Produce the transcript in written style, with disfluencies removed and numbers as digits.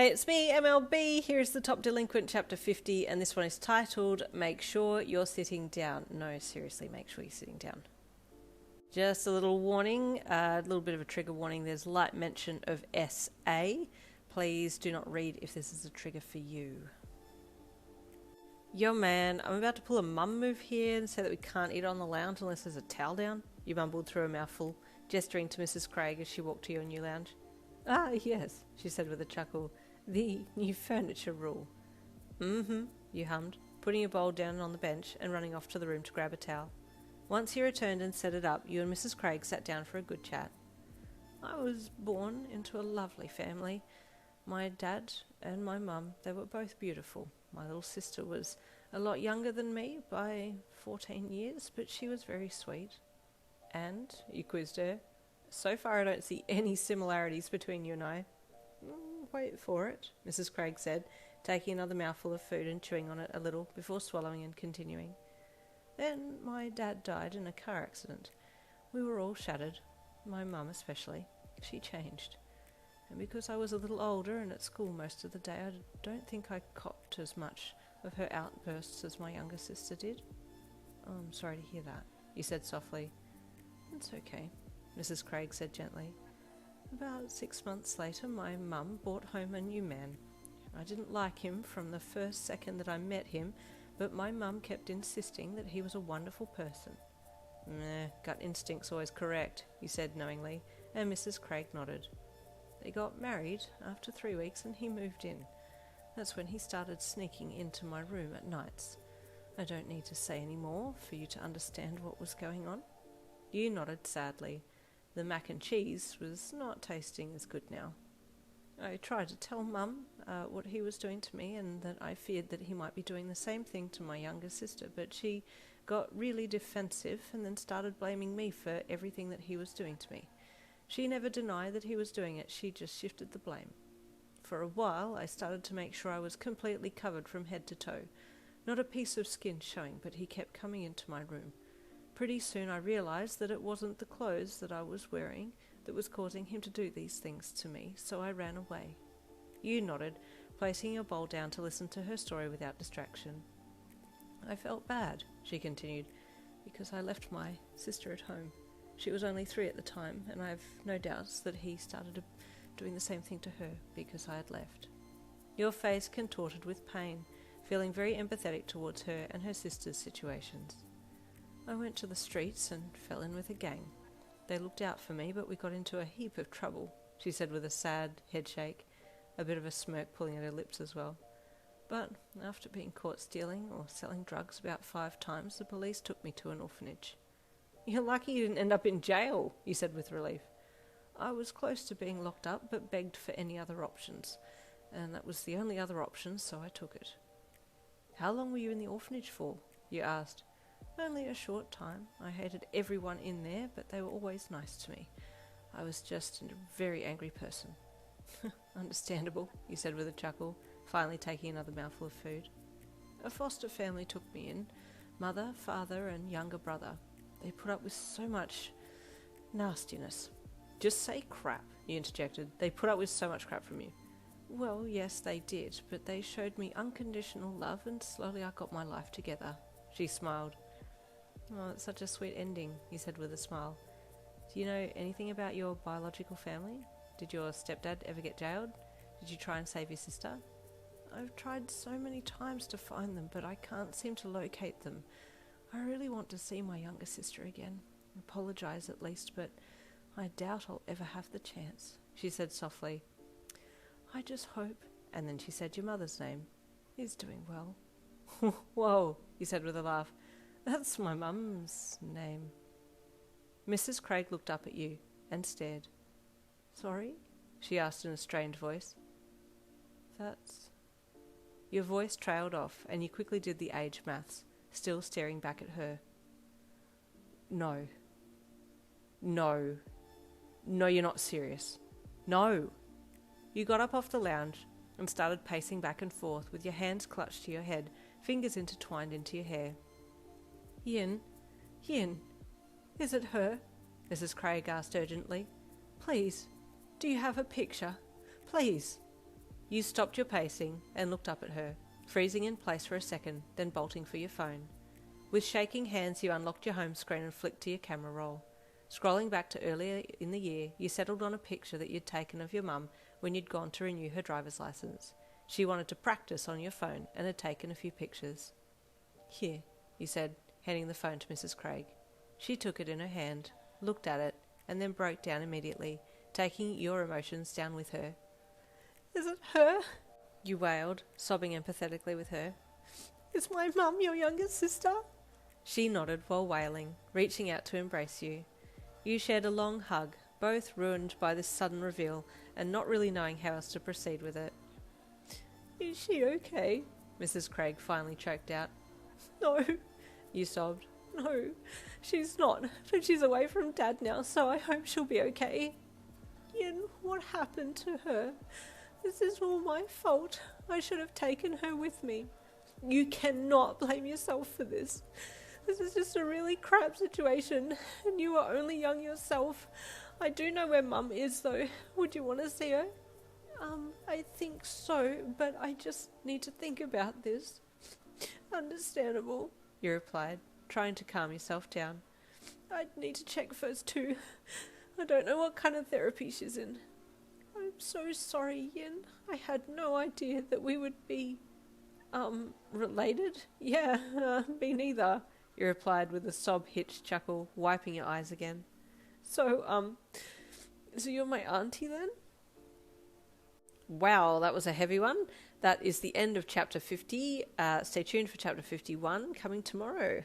Hey, it's me, MLB. Here's the top delinquent, chapter 50, and this one is titled, Make Sure You're Sitting Down. No, seriously, make sure you're sitting down. Just a little warning, a little bit of a trigger warning. There's light mention of SA. Please do not read if this is a trigger for you. Yo man, I'm about to pull a mum move here and say that we can't eat on the lounge unless there's a towel down. You mumbled through a mouthful, gesturing to Mrs. Craig as she walked to your new lounge. Ah, yes, she said with a chuckle. The new furniture rule. Mm-hmm, you hummed, putting your bowl down on the bench and running off to the room to grab a towel. Once he returned and set it up, you and Mrs. Craig sat down for a good chat. I was born into a lovely family. My dad and my mum, they were both beautiful. My little sister was a lot younger than me by 14 years, but she was very sweet. And, you quizzed her, so far I don't see any similarities between you and I. Wait for it, Mrs. Craig said, taking another mouthful of food and chewing on it a little before swallowing and continuing. Then my dad died in a car accident. We were all shattered, my mum especially. She changed. And because I was a little older and at school most of the day, I don't think I copped as much of her outbursts as my younger sister did. Oh, I'm sorry to hear that, you said softly. It's okay, Mrs. Craig said gently. About 6 months later, my mum brought home a new man. I didn't like him from the first second that I met him, but my mum kept insisting that he was a wonderful person. Gut instinct's always correct, you said knowingly, and Mrs. Craig nodded. They got married after 3 weeks and he moved in. That's when he started sneaking into my room at nights. I don't need to say any more for you to understand what was going on. You nodded sadly. The mac and cheese was not tasting as good now. I tried to tell Mum what he was doing to me and that I feared that he might be doing the same thing to my younger sister, but she got really defensive and then started blaming me for everything that he was doing to me. She never denied that he was doing it, she just shifted the blame. For a while, I started to make sure I was completely covered from head to toe. Not a piece of skin showing, but he kept coming into my room. Pretty soon I realised that it wasn't the clothes that I was wearing that was causing him to do these things to me, so I ran away. You nodded, placing your bowl down to listen to her story without distraction. I felt bad, she continued, because I left my sister at home. She was only 3 at the time, and I have no doubts that he started doing the same thing to her because I had left. Your face contorted with pain, feeling very empathetic towards her and her sister's situations. I went to the streets and fell in with a gang. They looked out for me, but we got into a heap of trouble, she said with a sad headshake, a bit of a smirk pulling at her lips as well. But after being caught stealing or selling drugs about 5 times, the police took me to an orphanage. You're lucky you didn't end up in jail, you said with relief. I was close to being locked up, but begged for any other options, and that was the only other option, so I took it. How long were you in the orphanage for? You asked. Only a short time. I hated everyone in there, but they were always nice to me. I was just a very angry person. Understandable, you said with a chuckle, finally taking another mouthful of food. A foster family took me in. Mother, father, and younger brother. They put up with so much nastiness. Just say crap, you interjected. They put up with so much crap from you. Well, yes, they did, but they showed me unconditional love, and slowly I got my life together. She smiled. Oh, it's such a sweet ending, he said with a smile. Do you know anything about your biological family? Did your stepdad ever get jailed? Did you try and save your sister? I've tried so many times to find them, but I can't seem to locate them. I really want to see my younger sister again. Apologise at least, but I doubt I'll ever have the chance, she said softly. I just hope, and then she said your mother's name, is doing well. Whoa, he said with a laugh. That's my mum's name. Mrs. Craig looked up at you and stared. Sorry? She asked in a strained voice. That's... Your voice trailed off and you quickly did the age maths, still staring back at her. No. No. No, you're not serious. No. You got up off the lounge and started pacing back and forth with your hands clutched to your head, fingers intertwined into your hair. Yin, is it her? Mrs. Craig asked urgently. Please, do you have a picture? Please. You stopped your pacing and looked up at her, freezing in place for a second, then bolting for your phone. With shaking hands, you unlocked your home screen and flicked to your camera roll. Scrolling back to earlier in the year, you settled on a picture that you'd taken of your mum when you'd gone to renew her driver's license. She wanted to practice on your phone and had taken a few pictures. Here, you said, handing the phone to Mrs. Craig. She took it in her hand, looked at it, and then broke down immediately, taking your emotions down with her. Is it her? You wailed, sobbing empathetically with her. Is my mum your younger sister? She nodded while wailing, reaching out to embrace you. You shared a long hug, both ruined by this sudden reveal and not really knowing how else to proceed with it. Is she okay? Mrs. Craig finally choked out. No, you sobbed. No, she's not, but she's away from Dad now, so I hope she'll be okay. Yin, what happened to her? This is all my fault. I should have taken her with me. You cannot blame yourself for this. This is just a really crap situation, and you are only young yourself. I do know where Mum is, though. Would you want to see her? I think so, but I just need to think about this. Understandable, you replied, trying to calm yourself down. I'd need to check first, too. I don't know what kind of therapy she's in. I'm so sorry, Yin. I had no idea that we would be, related? Yeah, me neither, you replied with a sob-hitched chuckle, wiping your eyes again. So you're my auntie then? Wow, that was a heavy one. That is the end of chapter 50. Stay tuned for chapter 51 coming tomorrow.